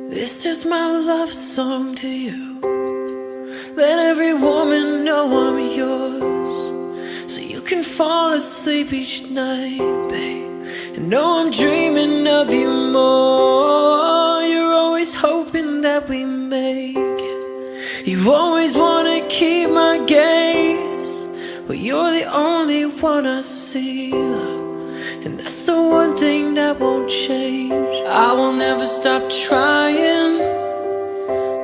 This is my love song to you. Let every woman know I'm yours, so you can fall asleep each night, babe, and know I'm dreaming of you more. You're always hoping that we make it. You always wanna keep my gaze. Well, you're the only one I see, love, and that's the one thing that won't change. I will never stop trying.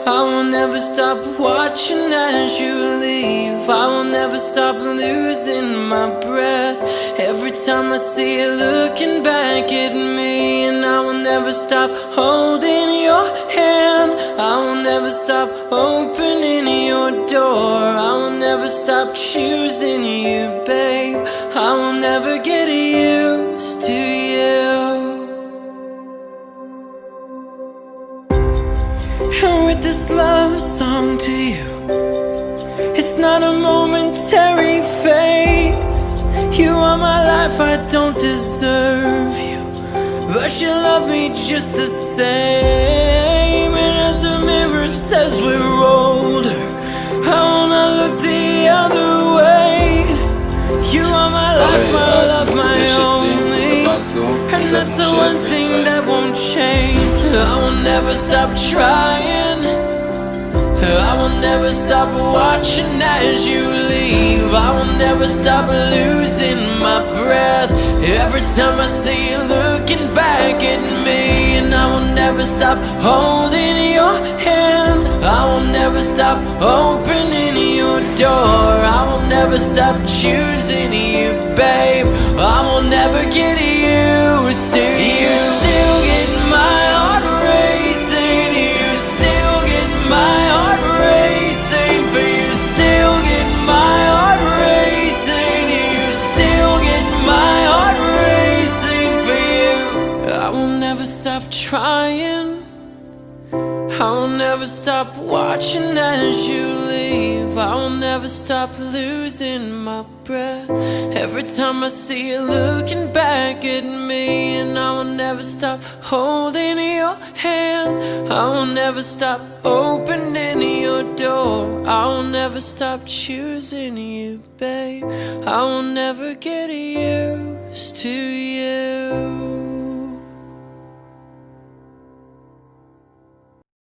I will never stop watching as you leave. I will never stop losing my breath every time I see you looking back at me. And I will never stop holding your hand. I will never stop opening your door. I will never stop choosing you, babe. I will never get used to you. And with this love song to you, it's not a momentary phase. You are my life, I don't deserve you, but you love me just the same. And as the mirror says we're older, I will not look the other way. You are my life, my love, my only, and that's the one thing that won't change. I will never stop trying. I will never stop watching as you leave. I will never stop losing my breath every time I see you looking back at me. And I will never stop holding your hand. I will never stop opening your door. I will never stop choosing you, babe. I will never get used to you. Still get my heart racing. You still get my heart racing. For you still get my heart racing. You still get my heart racing for you. I will never stop trying. I will never stop watching as you leave. I will never stop losing my breath every time I see you looking back at me. And I will never stop holding your hand. I will never stop opening your door. I will never stop choosing you, babe. I will never get used to you.